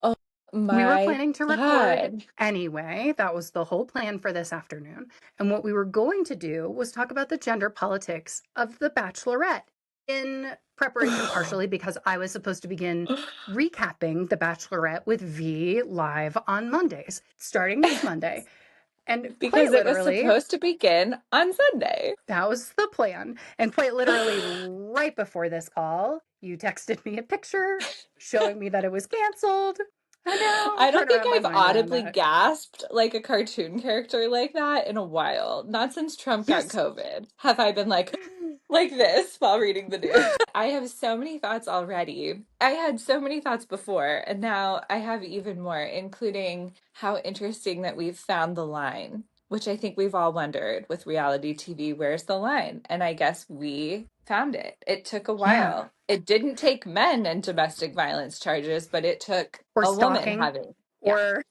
Oh We were my planning to record God. anyway. That was the whole plan for this afternoon. And what we were going to do was talk about the gender politics of The Bachelorette in preparation, partially because I was supposed to begin recapping The Bachelorette with V live on Mondays, starting this Monday. And quite Because it was literally, supposed to begin on Sunday. that was the plan. And quite literally, right before this call, you texted me a picture showing me that it was canceled. And now I'm I trying don't to think wrap my I've mind around audibly that. gasped like a cartoon character like that in a while. Not since Trump got Yes. COVID. Have I been like this while reading the news? I have so many thoughts already. I had so many thoughts before, and now I have even more, including how interesting that we've found the line, which I think we've all wondered with reality TV, where's the line? And I guess we found it. It took a Yeah. while. It didn't take men and domestic violence charges, but it took Or a woman stalking. having, yeah, Or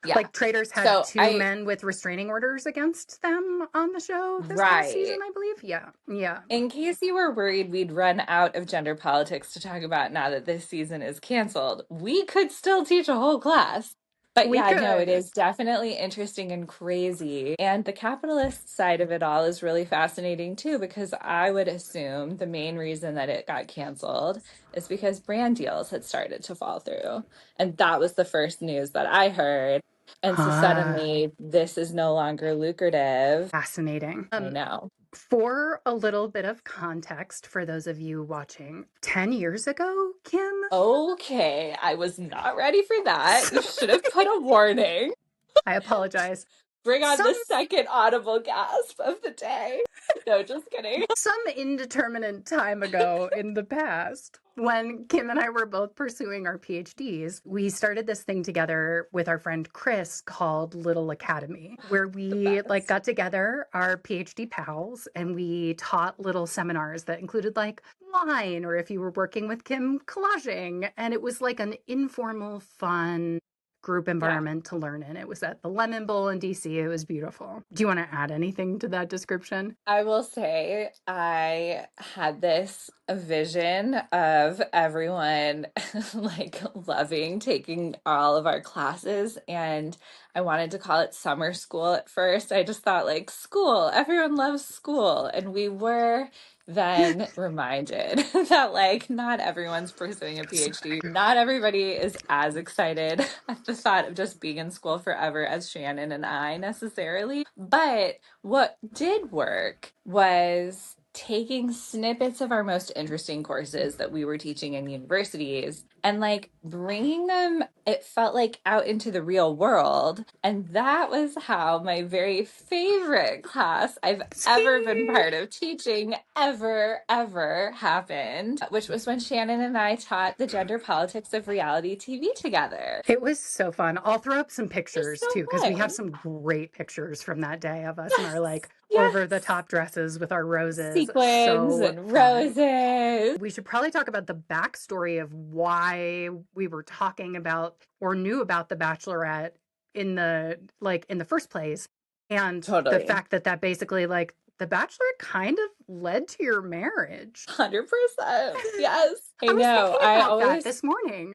yeah. like Traders had So two men with restraining orders against them on the show this past season, right. I believe. Yeah. Yeah. In case you were worried we'd run out of gender politics to talk about now that this season is canceled, we could still teach a whole class. But We yeah, no, it could. is definitely interesting and crazy. And the capitalist side of it all is really fascinating too, because I would assume the main reason that it got canceled is because brand deals had started to fall through. And that was the first news that I heard. And so Ah, suddenly this is no longer lucrative. fascinating. I know. For a little bit of context for those of you watching, 10 years ago, Kim, Okay, I was not ready for that. You should have put a warning. I apologize. Bring on Some the second audible gasp of the day. No, just kidding. some indeterminate time ago in the past, when Kim and I were both pursuing our PhDs, we started this thing together with our friend Chris called Little Academy, where The we like best. got together our PhD pals and we taught little seminars that included like wine, or if you were working with Kim, collaging. And it was like an informal, fun group Yeah. environment to learn in. It was at the Lemon Bowl in DC. It was beautiful. Do you want to add anything to that description? I will say I had this vision of everyone like loving taking all of our classes, and I wanted to call it summer school at first. I just thought like school, everyone loves school. And we were then reminded that like not everyone's pursuing a PhD. Not everybody is as excited at the thought of just being in school forever as Shannon and I necessarily. But what did work was taking snippets of our most interesting courses that we were teaching in universities and like bringing them, it felt like out into the real world. And that was how my very favorite class I've ever been See? part of teaching ever happened, which was when Shannon and I taught the gender politics of reality TV together. It was so fun. I'll throw up some It was pictures so too, because we have fun. some great pictures from that day of us in our Yes, like over the yes. top dresses with our roses. Sequins So and fun. roses. We should probably talk about the backstory of why we were talking about or knew about the Bachelorette in the in the first place, and the Totally. fact that that basically like the Bachelorette kind of led to your marriage. 100%. Yes. I I was know. thinking I about that always, this morning.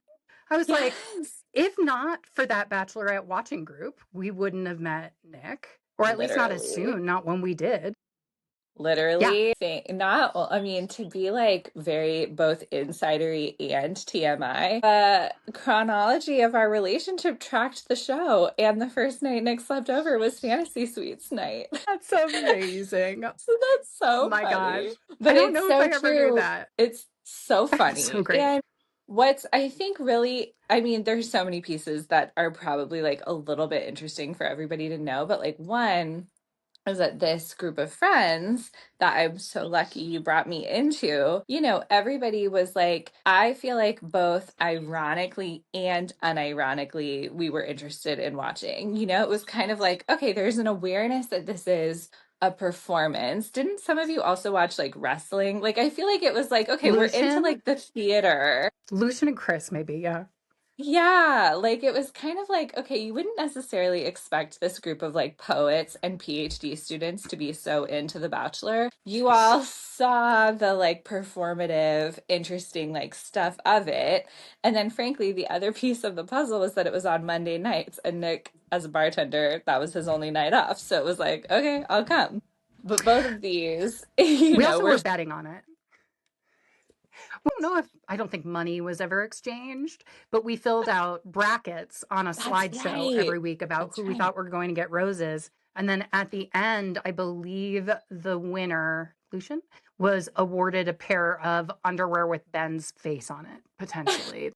I was like, yes, if not for that Bachelorette watching group, we wouldn't have met Nick, or at least not as literally. soon, not when we did. Yeah, Literally, think not, well, I mean, to be like very both insidery and TMI, chronology of our relationship tracked the show, and the first night Nick slept over was Fantasy Suites night. that's amazing. So that's so My gosh. funny. I But don't it's know if I so ever knew true. that. It's so That's so funny. great. And what's, I think, really, I mean, there's so many pieces that are probably like a little bit interesting for everybody to know. But like, one is that this group of friends that I'm so lucky you brought me into, everybody was like, I feel like both ironically and unironically, we were interested in watching. It was kind of like, okay, there's an awareness that this is a performance. Didn't some of you also watch like wrestling? Like, I feel like it was like, okay, we're into Lucian, like the theater. Lucian and Chris, maybe. Yeah. Yeah, like it was kind of like, okay, you wouldn't necessarily expect this group of like poets and PhD students to be so into The Bachelor. You all saw the like performative, interesting like stuff of it. And then frankly, the other piece of the puzzle was that it was on Monday nights and Nick, as a bartender, that was his only night off. So it was like, okay, I'll come. But both of these, We also were were betting on it. We don't know if I don't think money was ever exchanged, but we filled out brackets on a that's slideshow right. every week about That's who we right. thought were going to get roses. And then at the end, I believe the winner, Lucian, was awarded a pair of underwear with Ben's face on it, potentially.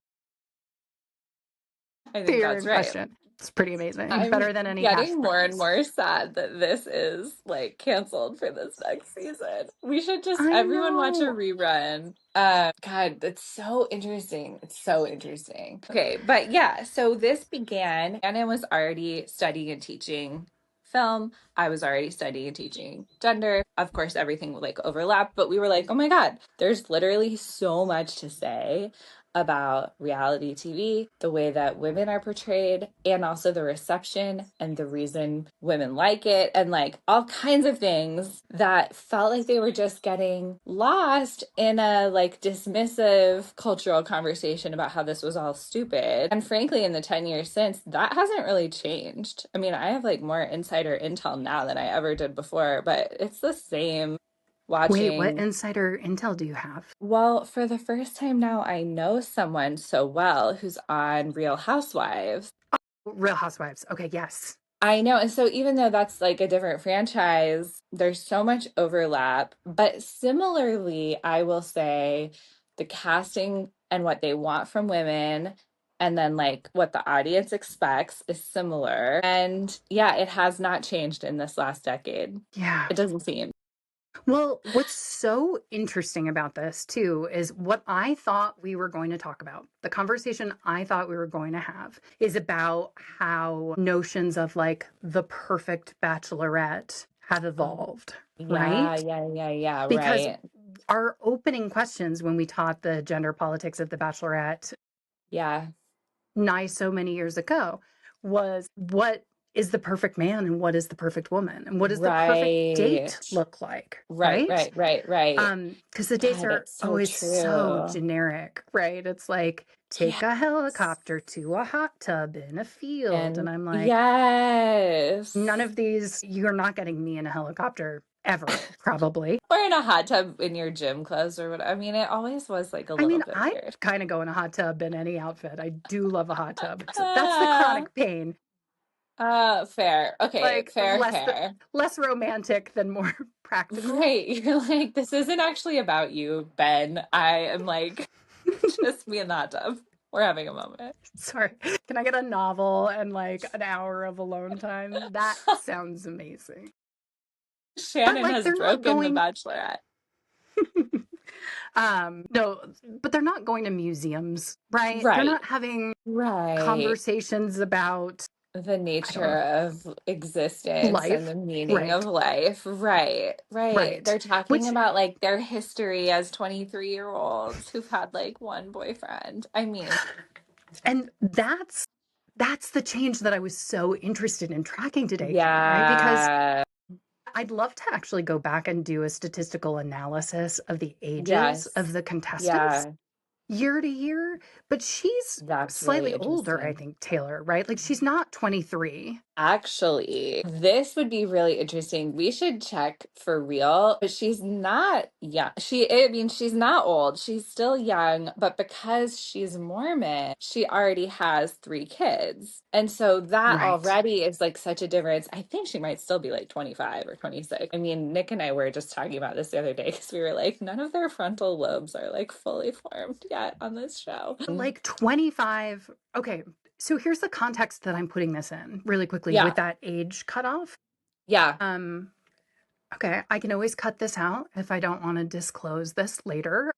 I The think year that's in right. question. It's pretty amazing. I'm Better than any cash getting more and prize. more sad that this is like canceled for this next season. We should just I everyone watch a know. rerun. God, that's so interesting. It's so interesting. Okay, but yeah, so this began. Anna was already studying and teaching film. I was already studying and teaching gender. Of course, everything would like overlap, but we were like, oh my God, there's literally so much to say about reality TV, the way that women are portrayed, and also the reception and the reason women like it, and like all kinds of things that felt like they were just getting lost in a like dismissive cultural conversation about how this was all stupid. And frankly, in the 10 years since, that hasn't really changed. I mean, I have like more insider intel now than I ever did before, but it's the same Wait, what watching. insider intel do you have? Well, for the first time now, I know someone so well who's on Real Housewives. Real Housewives. Okay, yes. I know. And so, even though that's like a different franchise, there's so much overlap. But similarly, I will say the casting and what they want from women, and then like what the audience expects is similar. And yeah, it has not changed in this last decade. Yeah. It doesn't seem. Well, what's so interesting about this, too, is what I thought we were going to talk about. The conversation I thought we were going to have is about how notions of like the perfect bachelorette have Oh, evolved, yeah, right? yeah, yeah, yeah, Because right. our opening questions when we taught the gender politics of the bachelorette Yeah, nigh so many years ago was what is the perfect man and what is the perfect woman and what does the perfect date right. look like, Right, right? right, right, right. Because the dates God, are that's so always so true. generic, right? It's like take Yes. a helicopter to a hot tub in a field, and And I'm like, none yes. of these. You're not getting me in a helicopter ever, probably. Or in a hot tub in your gym clothes or what. I mean, it always was like a I little mean, bit I'd weird. kind of go in a hot tub in any outfit. I do love a hot tub. That's the Ah, chronic pain. fair. Okay, Like fair, fair. less romantic than more practical. Right. You're like, this isn't actually about you, Ben. I am like, just me in the hot tub. We're having a moment. Sorry. Can I get a novel and like an hour of alone time? That sounds amazing. But Shannon like has they're not broken the going Bachelorette. no, but they're not going to museums, right? They're Right. not having Right. conversations about The I don't know, nature of existence and life. the meaning of Right. life. Right, right. Right. They're talking Which about like their history as 23-year-olds who've had like one boyfriend. I mean, and that's the change that I was so interested in tracking today, Kim, right? Because yeah. I'd love to actually go back and do a statistical analysis of the ages of Yes. the contestants Yeah. year to year, but she's That's really slightly older, I interesting. think, Taylor, right? Like she's not 23. Actually, this would be really interesting. We should check for real, but she's not young. I mean, she's not old. She's still young, but because she's Mormon, she already has three kids. And so that Right. already is like such a difference. I think she might still be like 25 or 26. I mean, Nick and I were just talking about this the other day because we were like, none of their frontal lobes are like fully formed yet on this show. Like 25. Okay. So here's the context that I'm putting this in really quickly with Yeah. that age cutoff. Yeah. Um, okay, I can always cut this out if I don't want to disclose this later,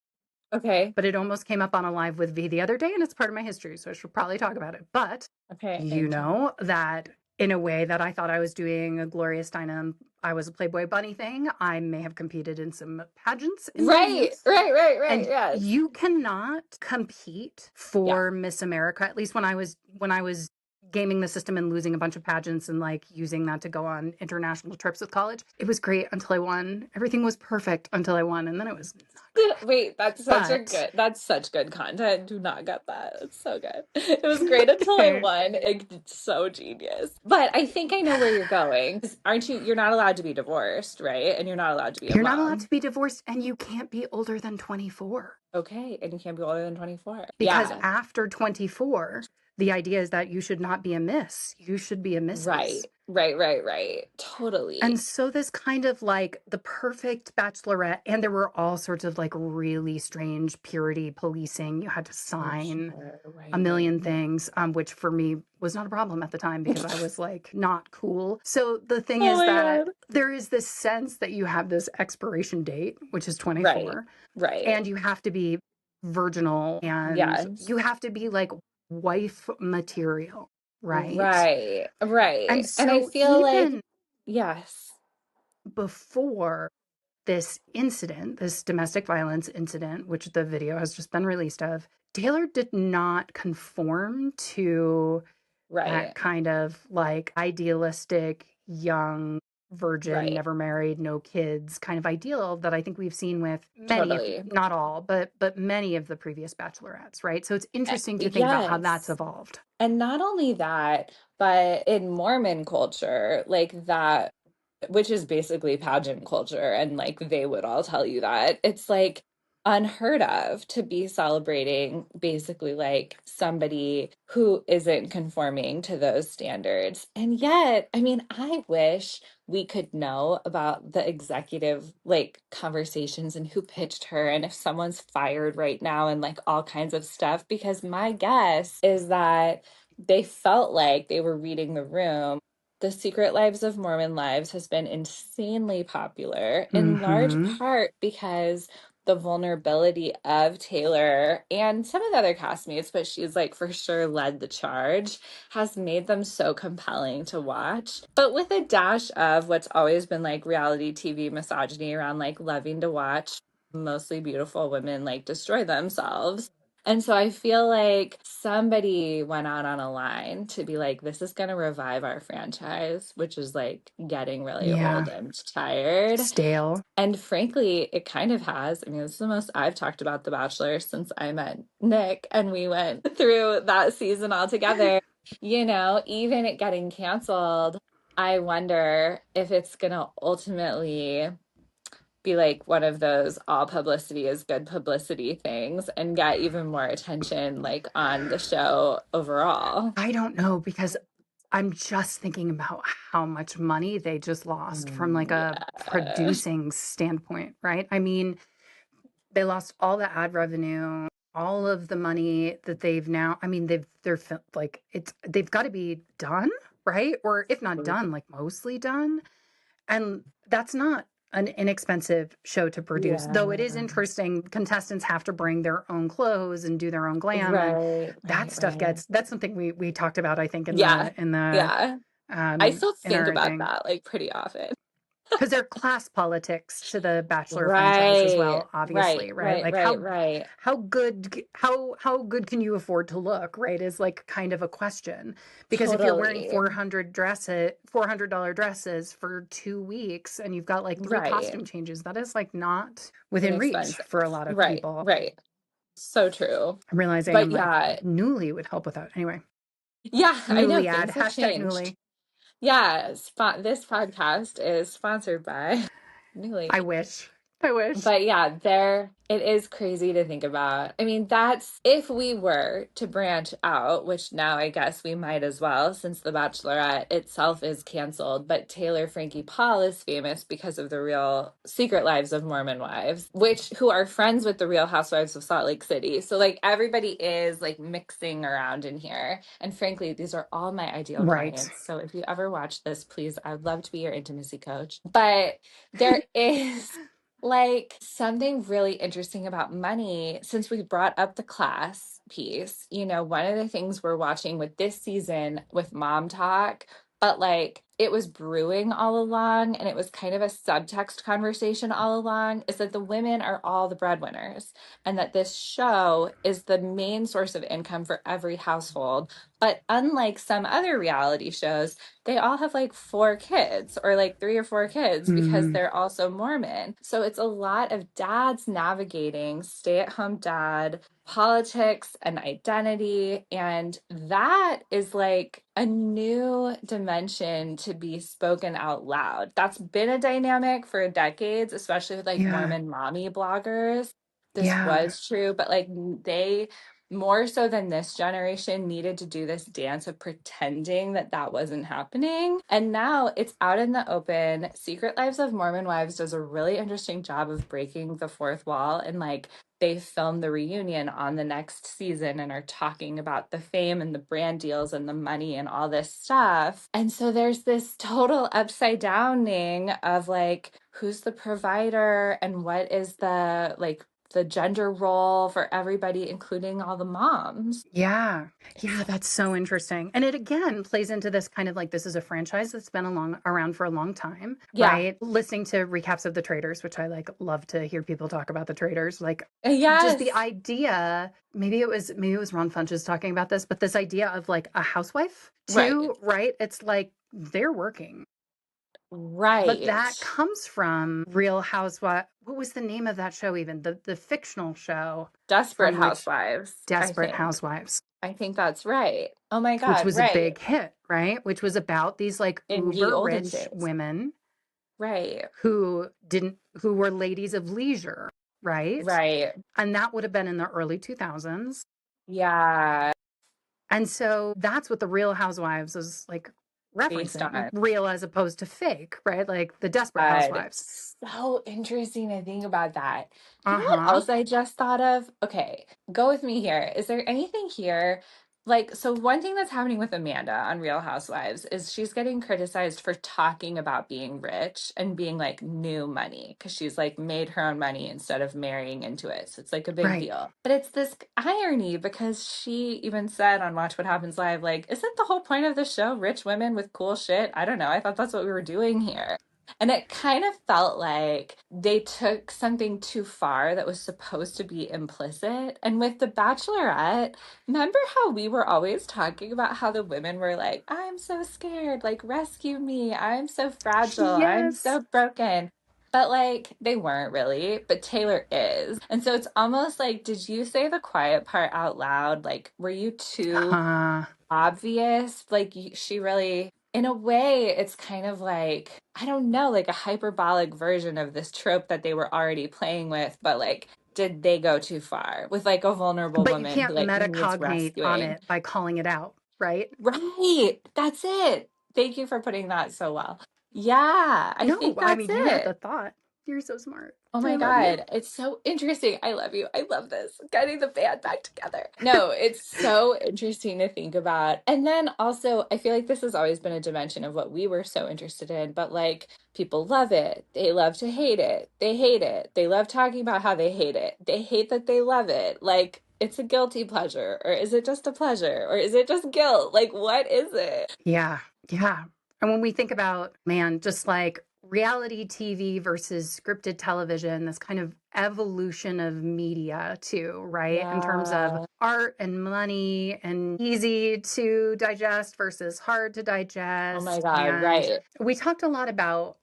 Okay. but it almost came up on a live with V the other day and it's part of my history, so I should probably talk about it. But Okay. you know that in a way that I thought I was doing a Gloria Steinem, I was a Playboy bunny thing. I may have competed in some pageants in my Right, youth. right, right, right. And Yes. you cannot compete Yeah. for Miss America, at least when I was gaming the system and losing a bunch of pageants and like using that to go on international trips with college. It was great until I won. Everything was perfect until I won, and then it was not great. Wait, But that's such good content. Do not get that. It's so good. It was great until I won. It's so genius. But I think I know where you're going. 'Cause aren't you, you're not allowed to be divorced, right? And you're not allowed to be a you're not allowed to mom. be divorced and you can't be older than 24. Okay. And you can't be older than 24. Because Yeah. after 24, the idea is that you should not be a miss. You should be a Right. Mrs. Right, right, right. Totally. And so this kind of like the perfect bachelorette, and there were all sorts of like really strange purity policing. You had to For sign sure. a Right, right, million right. things, which for me was not a problem at the time because I was like not cool. So the thing Oh is my that God. there is this sense that you have this expiration date, which is Right. 24, Right. and you have to be virginal and Yes. you have to be like wife material, right? Right. And Right. And I so feel like, even yes. before this incident, this domestic violence incident, which the video has just been released of, Taylor did not conform to that Right. kind of like idealistic, young, virgin, Right. never married, no kids kind of ideal that I think we've seen with many, if Totally. not all, but many of the previous bachelorettes, right? So it's interesting to think about how that's Yes. evolved. And not only that, but in Mormon culture, like that, which is basically pageant culture, and like they would all tell you that it's like unheard of to be celebrating basically like somebody who isn't conforming to those standards. And yet, I mean, I wish we could know about the executive like conversations and who pitched her and if someone's fired right now and like all kinds of stuff, because my guess is that they felt like they were reading the room. The Secret Lives of Mormon Lives has been insanely popular in large Mm-hmm. part because the vulnerability of Taylor and some of the other castmates, but she's like for sure led the charge, has made them so compelling to watch. But with a dash of what's always been like reality TV misogyny around like loving to watch mostly beautiful women like destroy themselves. And so I feel like somebody went out on a line to be like, this is going to revive our franchise, which is like getting really Yeah. old and tired. Stale. And frankly, it kind of has. I mean, this is the most I've talked about The Bachelor since I met Nick and we went through that season all together. You know, even it getting canceled, I wonder if it's going to ultimately be like one of those all publicity is good publicity things and get even more attention like on the show overall. I don't know because I'm just thinking about how much money they just lost from like a Yeah. producing standpoint, right? I mean, they lost all the ad revenue, all of the money that they've now, I mean, like they've got to be done, right? Or if not done, like mostly done. And that's not an inexpensive show to produce, though it is Yeah. interesting. Contestants have to bring their own clothes and do their own glam, and Right, that right, stuff right. that's something we talked about, I think, in Yeah. the in the Yeah. I still in think our about thing. that like pretty often. Because there are class politics to the Bachelor franchise as Right. well, obviously, Right, right? right, Like right, right. how good can you afford to look, right? Is like kind of a question. Because if you're wearing Totally. $400 dresses for 2 weeks and you've got like three Right. costume changes, that is like not within reach Inexpensive. for a lot of Right, people. right. So true. I'm realizing But I'm like yeah, Newly would help with that. Anyway, yeah, I know Newly ad, things have hashtag changed. Newly. Yeah, this podcast is sponsored by I Newly. wish. I wish. But yeah, there it is crazy to think about. I mean, that's if we were to branch out, which now I guess we might as well, since The Bachelorette itself is canceled. But Taylor Frankie Paul is famous because of the real Secret Lives of Mormon Wives, which who are friends with the Real Housewives of Salt Lake City. So like everybody is like mixing around in here. And frankly, these are all my ideal Right. clients. So if you ever watch this, please, I'd love to be your intimacy coach. But there is like something really interesting about money, since we brought up the class piece, you know, one of the things we're watching with this season with Mom Talk but like it was brewing all along, and it was kind of a subtext conversation all along, is that the women are all the breadwinners, and that this show is the main source of income for every household. But unlike some other reality shows, they all have like four kids, or like three or four kids, because Mm, they're also Mormon. So it's a lot of dads navigating, stay-at-home dad, politics and identity. And that is like a new dimension to be spoken out loud. That's been a dynamic for decades, especially with like yeah, Mormon mommy bloggers. This yeah, was true, but like they, more so than this generation, needed to do this dance of pretending that that wasn't happening. And now it's out in the open. Secret Lives of Mormon Wives does a really interesting job of breaking the fourth wall, and like they filmed the reunion on the next season and are talking about the fame and the brand deals and the money and all this stuff. And so there's this total upside downing of like, who's the provider and what is the like the gender role for everybody, including all the moms. yeah, It's yeah. That's so interesting, and it again plays into this kind of like this is a franchise that's been around for a long time, yeah. right? Listening to recaps of the Traders, which I like love to hear people talk about the Traders, like just the Yes. idea. Maybe it was Ron Funches talking about this, but this idea of like a housewife Right. too, right? It's like they're working. But Right. that comes from Real Housewives. What was the name of that show even? The fictional show Desperate from which Housewives, I Desperate think. Housewives, I think that's right. Oh my which God, was a right. big hit, right? Which was about these like In ye uber olden rich days. women Right. who were ladies of leisure, right? Right. And that would have been in the early 2000s. Yeah. And so that's what the Real Housewives was like Based referencing, on. real as opposed to fake, right? Like the Desperate God, Housewives. so interesting to think about that. You know what Uh-huh. else I just thought of? Okay, go with me here. Is there anything here? Like, so one thing that's happening with Amanda on Real Housewives is she's getting criticized for talking about being rich and being like new money, because she's like made her own money instead of marrying into it. So it's like a big Right. deal. But it's this irony, because she even said on Watch What Happens Live, like, isn't the whole point of the show rich women with cool shit? I don't know. I thought that's what we were doing here. And it kind of felt like they took something too far that was supposed to be implicit. And with The Bachelorette, remember how we were always talking about how the women were like, I'm so scared, like, rescue me. I'm so fragile. I'm Yes. so broken. But like, they weren't really, but Taylor is. And so it's almost like, did you say the quiet part out loud? Like, were you too Uh, obvious? Like, she really, in a way, it's kind of like, I don't know, like a hyperbolic version of this trope that they were already playing with, but like, did they go too far with like a vulnerable but you woman who can't like needs metacognate on rescuing? it by calling it out, right? Right. That's it. Thank you for putting that so well. Yeah, I No, think I that's mean, you had the it. thought. You're so smart. Oh I my love you. God. It's so interesting. I love you. I love this. Getting the band back together. No, it's so interesting to think about. And then also, I feel like this has always been a dimension of what we were so interested in, but like people love it. They love to hate it. They hate it. They love talking about how they hate it. They hate that they love it. Like, it's a guilty pleasure, or is it just a pleasure, or is it just guilt? Like, what is it? Yeah. Yeah. And when we think about, man, just like reality TV versus scripted television, this kind of evolution of media, too, right? In terms of Yeah. art and money and easy to digest versus hard to Oh my digest. God. And Right. we talked a lot about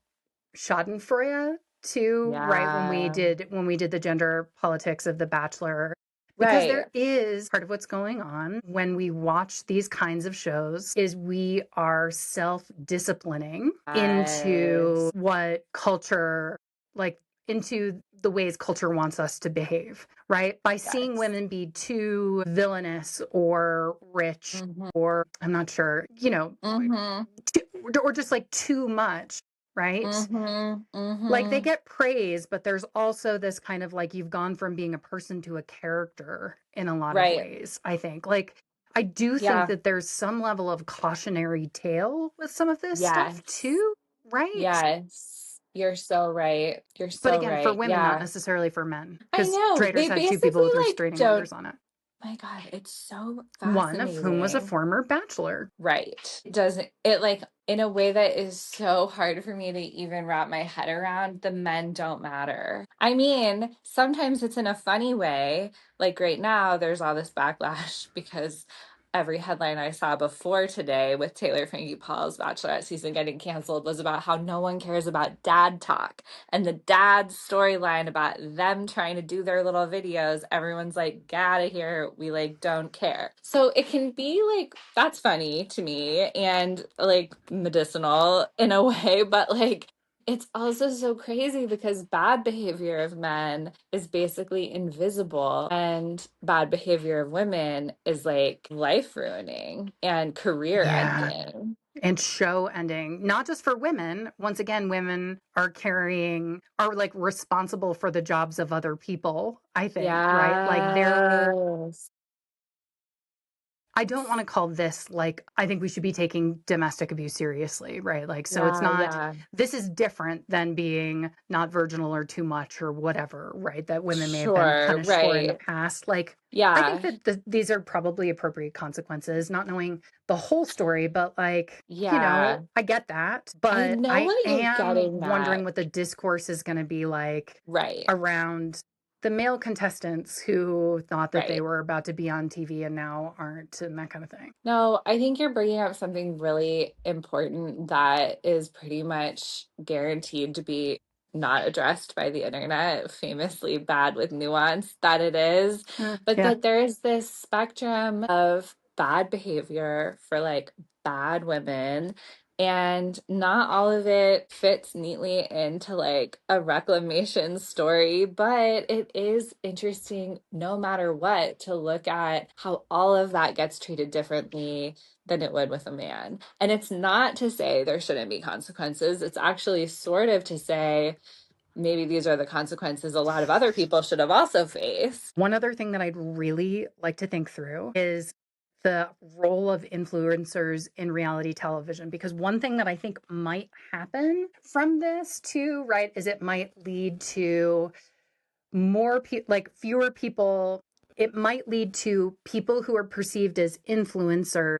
Schadenfreude too, right? Yeah. When we did the gender politics of The Bachelor, because Right. there is part of what's going on when we watch these kinds of shows is we are self-disciplining into Yes. what culture, like into the ways culture wants us to behave, right? By seeing Yes. women be too villainous or rich Mm-hmm. or I'm not sure, Mm-hmm. or just like too much, right? Mm-hmm. Like they Mm-hmm. get praise, but there's also this kind of like you've gone from being a person to a character in a lot of Right. ways, I think. Like I do think Yeah. that there's some level of cautionary tale with some of this stuff Yes. too, right? Yes. You're so right. You're But so again, for right. women, not Yeah. necessarily for men, I because know. Traders They had two people basically with like restraining don't, orders on it, my God, it's so one of whom was a fascinating. former bachelor. Right. It doesn't it like in a way that is so hard for me to even wrap my head around. The men don't matter. I mean, sometimes it's in a funny way. Like right now, there's all this backlash because every headline I saw before today with Taylor Frankie Paul's Bachelorette season getting canceled was about how no one cares about dad talk and the dad storyline about them trying to do their little videos. Everyone's like, get out of here. We like don't care. So it can be like, that's funny to me and like medicinal in a way, but like it's also so crazy because bad behavior of men is basically invisible, and bad behavior of women is like life ruining and career Yeah. ending. And show ending, not just for women. Once again, women are like responsible for the jobs of other people, I think, right? Like Yes. I don't want to call this like, I think we should be taking domestic abuse seriously, right? Like, so it's Yeah, not, yeah. this is different than being not virginal or too much or whatever, right? That women may have been Sure, punished for in the right. past. Like, I think Yeah, that these are probably appropriate consequences, not knowing the whole story, but like, yeah. I get that. I But know I what you're am getting wondering at. what the discourse is going to be like Right, around the male contestants who thought that they right. were about to be on TV and now aren't, and that kind of thing. No, I think you're bringing up something really important that is pretty much guaranteed to be not addressed by the internet, famously bad with nuance that it is, but Yeah. that there is this spectrum of bad behavior for like bad women. And not all of it fits neatly into like a reclamation story, but it is interesting no matter what to look at how all of that gets treated differently than it would with a man. And it's not to say there shouldn't be consequences. It's actually sort of to say maybe these are the consequences a lot of other people should have also faced. One other thing that I'd really like to think through is the role of influencers in reality television. Because one thing that I think might happen from this too, right, is it might lead to more people, like fewer people. It might lead to people who are perceived as influencers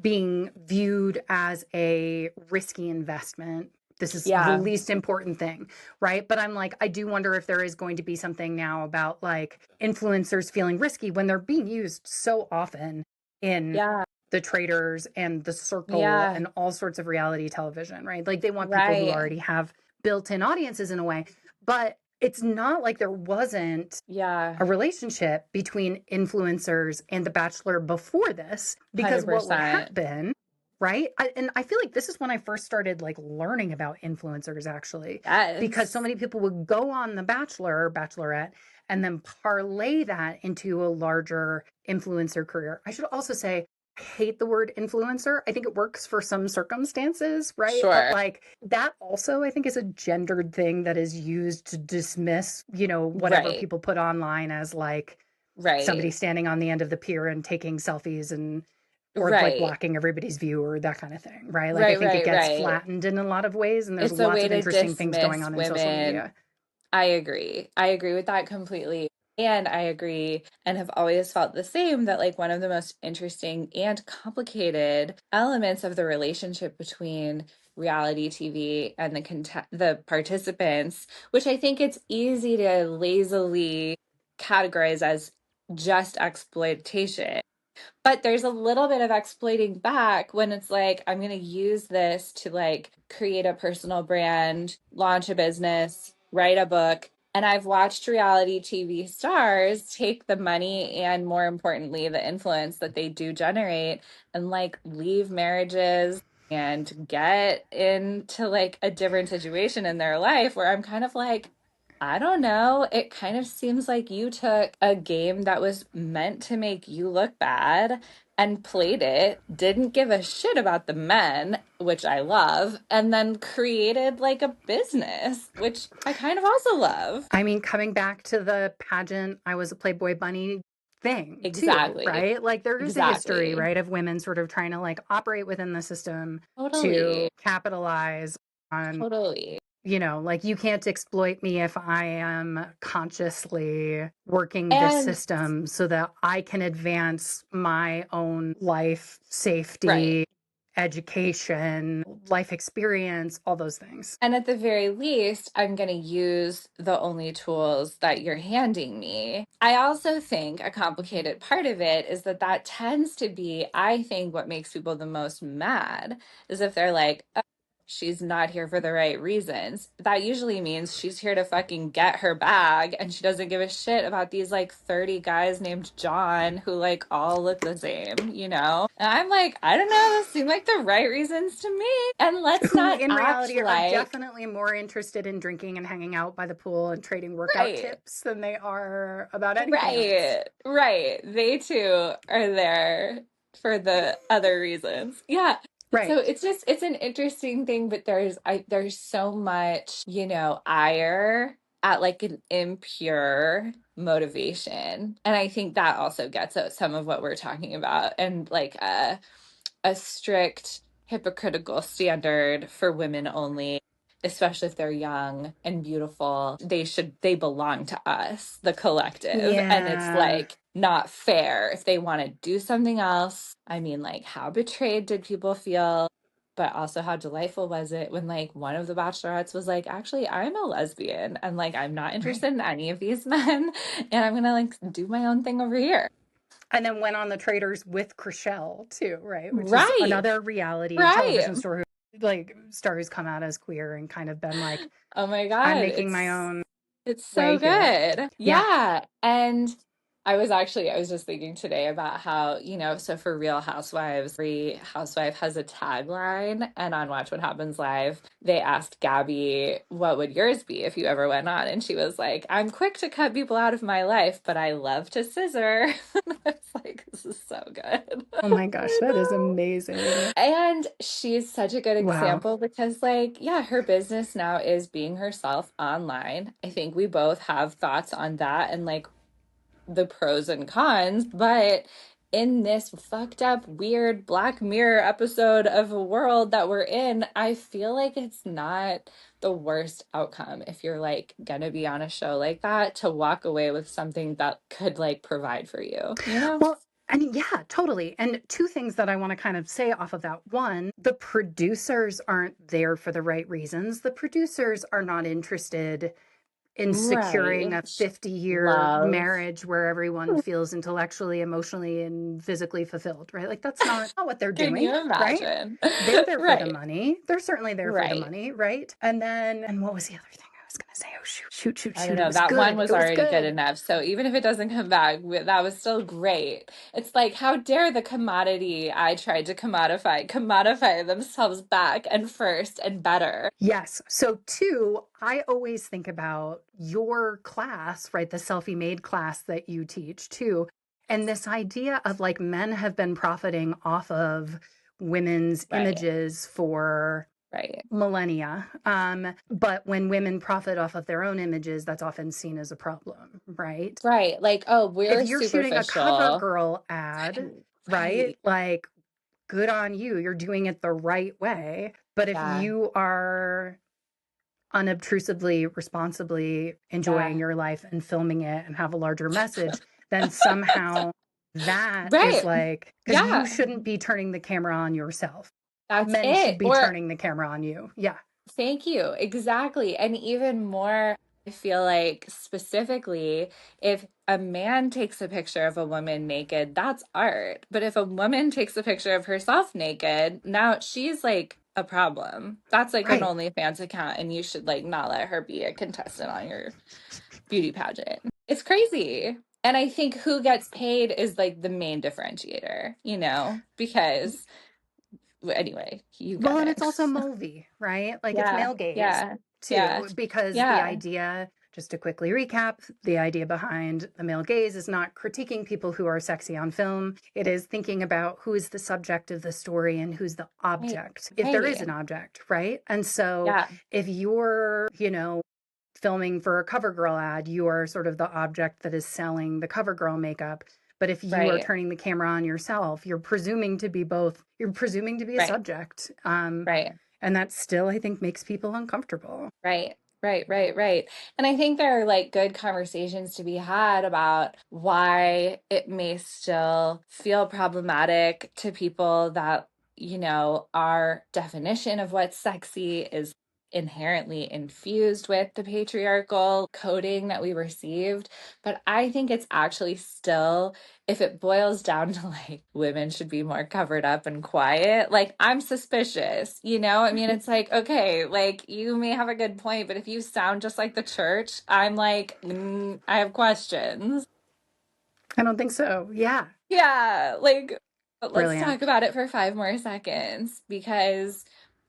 being viewed as a risky investment. This is the Yeah, least important thing, right? But I'm like, I do wonder if there is going to be something now about like influencers feeling risky when they're being used so often in yeah, the traders and the circle yeah, and all sorts of reality television, right? Like they want people who right. already have built in audiences in a way, but it's not like there wasn't Yeah, a relationship between influencers and The Bachelor before this, because what would 100%. happen, right? And I feel like this is when I first started like learning about influencers actually, because so Yes, many people would go on The Bachelor or Bachelorette and then parlay that into a larger influencer career. I should also say, I hate the word influencer. I think it works for some circumstances, right? But sure. like that also, I think, is a gendered thing that is used to dismiss, whatever Right, people put online as like somebody right, standing on the end of the pier and taking selfies and or like right, blocking everybody's view or that kind of thing, right? Like I right, think it right, gets right. flattened in a lot of ways, and there's It's a lots way of to interesting things going dismiss on in social women. media. I agree. I agree with that completely. And I agree and have always felt the same that like one of the most interesting and complicated elements of the relationship between reality TV and the participants, which I think it's easy to lazily categorize as just exploitation, but there's a little bit of exploiting back when it's like, I'm going to use this to like create a personal brand, launch a business, write a book. And I've watched reality TV stars take the money and more importantly, the influence that they do generate and like leave marriages and get into like a different situation in their life where I'm kind of like, I don't know. It kind of seems like you took a game that was meant to make you look bad and played it, didn't give a shit about the men, which I love, and then created like a business, which I kind of also love. I mean, coming back to the pageant, I was a Playboy bunny thing too, Exactly. right? Like there is a history, Exactly. right, of women sort of trying to like operate within the system to Totally. capitalize on, Totally. like you can't exploit me if I am consciously working this And system so that I can advance my own life, right. safety, education, life experience, all those things. And at the very least, I'm going to use the only tools that you're handing me. I also think a complicated part of it is that that tends to be, I think, what makes people the most mad is if they're like, "Oh, she's not here for the right reasons." That usually means she's here to fucking get her bag and she doesn't give a shit about these like 30 guys named John who like all look the same, you know? And I'm like, I don't know, those seem like the right reasons to me. And let's Who not in act reality are like, definitely more interested in drinking and hanging out by the pool and trading workout right, tips than they are about anything else. right, right. They too are there for the other reasons. Yeah. So Right. it's just it's an interesting thing, but there's so much, ire at like an impure motivation. And I think that also gets at some of what we're talking about and like a strict hypocritical standard for women only, especially if they're young and beautiful. They belong to us, the collective, and it's Yeah. like not fair if they want to do something else. I mean, like, how betrayed did people feel? But also, how delightful was it when, like, one of the bachelorettes was like, actually, I'm a lesbian and, like, I'm not Right. interested in any of these men and I'm gonna, like, do my own thing over here. And then went on the Traders with Chriselle too, right? Which is Right, another reality right. television star who, like, star who's come out as queer and kind of been like, Oh my I'm God, making my own it's so way here. good. Yeah. Yeah. And I was just thinking today about how, so for Real Housewives, every housewife has a tagline. And on Watch What Happens Live, they asked Gabby, what would yours be if you ever went on? And she was like, I'm quick to cut people out of my life, but I love to scissor. It's like, this is so good. Oh my gosh, I that is know. amazing. And she's such a good Wow. example because, like, yeah, her business now is being herself online. I think we both have thoughts on that and like the pros and cons, but in this fucked up, weird Black Mirror episode of a world that we're in, I feel like it's not the worst outcome if you're like gonna be on a show like that to walk away with something that could like provide for you, you know? Well, and yeah, totally. And two things that I want to kind of say off of that. One, the producers aren't there for the right reasons. The producers are not interested in securing Right. a 50-year Love. marriage where everyone feels intellectually, emotionally, and physically fulfilled, right? Like that's not what they're Can doing, you right? imagine? They're there for the Right. money. They're certainly there for the Right. money, right? And what was the other thing I was going to say? Oh, shoot, shoot, shoot, I don't shoot. It know. was That one good. was It was already good good. enough. So even if it doesn't come back, that was still great. It's like, how dare the commodity I tried to commodify themselves back and first and better. Yes. So, two, I always think about your class, right? The selfie made class that you teach, too. And this idea of like men have been profiting off of women's Right. images for Right. millennia. But when women profit off of their own images, that's often seen as a problem, right? Right. Like, oh, If we're you're shooting a cover superficial. girl ad, right? Right. Like, good on you. You're doing it the right way. But if Yeah. you are unobtrusively, responsibly enjoying Yeah. your life and filming it and have a larger message, then somehow that is Right. like, because you Yeah. shouldn't be turning the camera on yourself. That's Men should it. be Or turning the camera on you. Yeah. thank you. Exactly. And even more, I feel like specifically, if a man takes a picture of a woman naked, that's art. But if a woman takes a picture of herself naked, now she's like a problem. That's like an Right. OnlyFans account, and you should like not let her be a contestant on your beauty pageant. It's crazy. And I think who gets paid is like the main differentiator, because anyway, you Well, get and it. it's also movie, right? Like it's Yeah, male gaze yeah, yeah, too, because the yeah, idea, just to quickly recap, the idea behind the male gaze is not critiquing people who are sexy on film. It is thinking about who is the subject of the story and who's the right, object, if there is right. an object, right? And so Yeah, if you're, filming for a CoverGirl ad, you are sort of the object that is selling the CoverGirl makeup. But if you are right, turning the camera on yourself, you're presuming to be both, you're presuming to be a right, subject. right, And that still, I think, makes people uncomfortable. right, right. And I think there are like good conversations to be had about why it may still feel problematic to people that, our definition of what's sexy is inherently infused with the patriarchal coding that we received. But I think it's actually still, if it boils down to like women should be more covered up and quiet, like I'm suspicious, I mean, it's like, okay, like you may have a good point, but if you sound just like the church, I'm like, I have questions. I don't think so. Yeah. Yeah, like, but let's talk Brilliant. about it for 5 more seconds because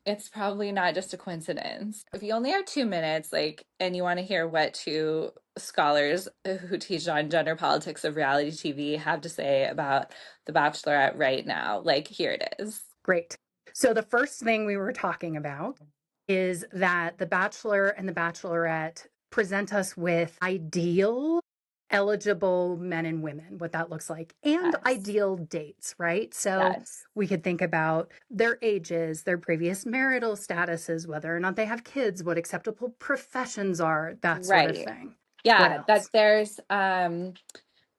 it's probably not just a coincidence. If you only have 2 minutes, like, and you want to hear what two scholars who teach on gender politics of reality TV have to say about The Bachelorette right now, like, here it is. Great. So the first thing we were talking about is that The Bachelor and The Bachelorette present us with ideal eligible men and women, what that looks like, and Yes, ideal dates, right? So yes, we could think about their ages, their previous marital statuses, whether or not they have kids, what acceptable professions are, that sort of right. thing. What Yeah, that else? there's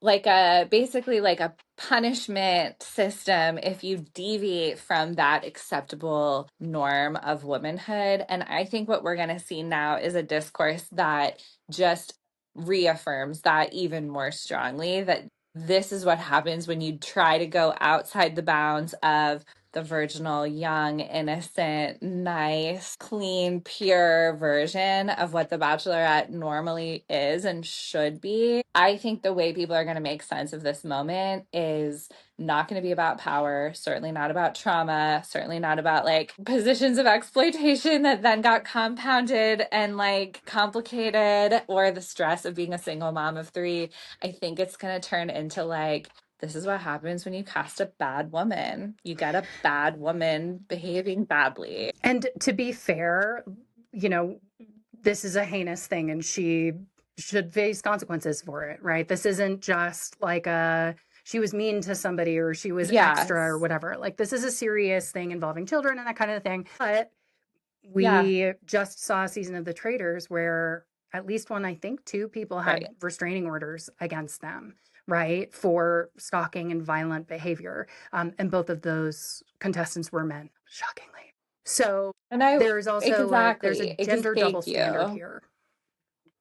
like a basically like a punishment system if you deviate from that acceptable norm of womanhood. And I think what we're going to see now is a discourse that just reaffirms that even more strongly, that this is what happens when you try to go outside the bounds of the virginal, young, innocent, nice, clean, pure version of what The Bachelorette normally is and should be. I think the way people are going to make sense of this moment is not going to be about power, certainly not about trauma, certainly not about like positions of exploitation that then got compounded and like complicated, or the stress of being a single mom of three. I think it's going to turn into like, this is what happens when you cast a bad woman. You get a bad woman behaving badly. And to be fair, you know, this is a heinous thing and she should face consequences for it, right? This isn't just like a she was mean to somebody or she was extra or Yes. whatever. Like this is a serious thing involving children and that kind of thing. But Yeah. we just saw a season of The Traitors where at least one, I think two people had Right. restraining orders against them, right, for stalking and violent behavior. And both of those contestants were men, shockingly. So And I there's also there's a exactly gender double thank standard you. here.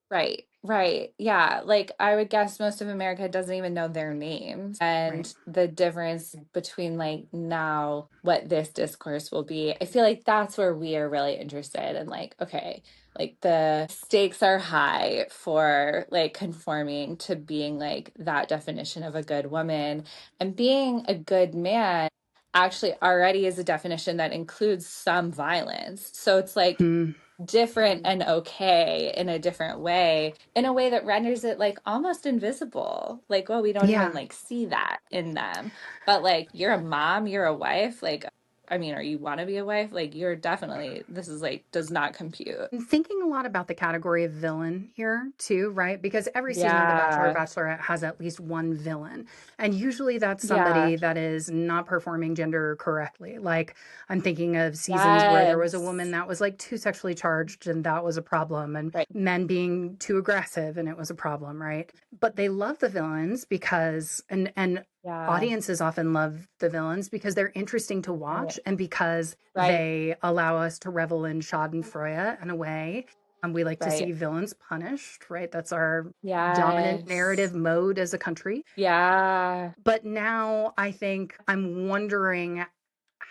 Right, right. Yeah. Like I would guess most of America doesn't even know their names. Right. And the difference between like now what this discourse will be, I feel like that's where we are really interested in like, okay, like the stakes are high for like conforming to being like that definition of a good woman. And being a good man actually already is a definition that includes some violence. So it's like Mm, different and okay in a way that renders it like almost invisible, like, well, we don't even yeah. like see that in them. But like, you're a mom, you're a wife, like, I mean, or you want to be a wife, like, you're definitely, this is like does not compute. I'm thinking a lot about the category of villain here too, right? Because every season of The Bachelor or Yeah, Bachelorette has at least one villain. And usually that's yeah, somebody that is not performing gender correctly. Like I'm thinking of seasons where there was a woman yes, that was like too sexually charged and that was a problem, and right, men being too aggressive and it was a problem, right? But they love the villains because and yeah, audiences often love the villains because they're interesting to right, watch and because right, they allow us to revel in Schadenfreude in a way. We like to right, see villains punished, right? That's our dominant yes, narrative mode as a country. yeah, But now I think I'm wondering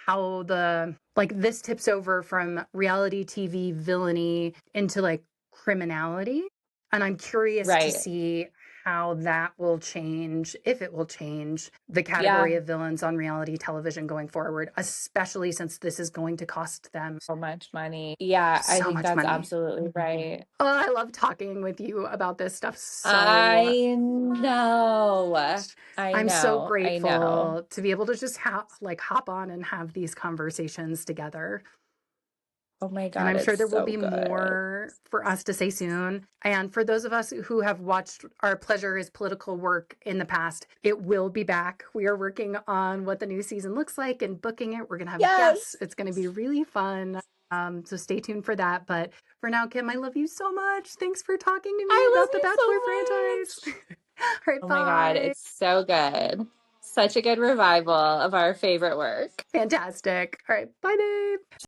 how the like this tips over from reality TV villainy into like criminality. And I'm curious to right, see how that will change, if it will change the yeah, category of villains on reality television going forward, especially since this is going to cost them so much money. Yeah, I so think much that's money. absolutely right. Oh, I love talking with you about this stuff so I know. much. I I'm so know. I know. grateful to be able to just like hop on and have these conversations together. Oh my And God, I'm sure it's there will so be good. more for us to say soon. And for those of us who have watched our Pleasure is Political work in the past, it will be back. We are working on what the new season looks like and booking it. We're going to have guests. Yes. It's going to be really fun. So stay tuned for that. But for now, Kim, I love you so much. Thanks for talking to me I love about the you Bachelor so much. franchise. All right, Oh my God, bye. it's so good. such a good revival of our favorite work. Fantastic. All right. Bye, Dave.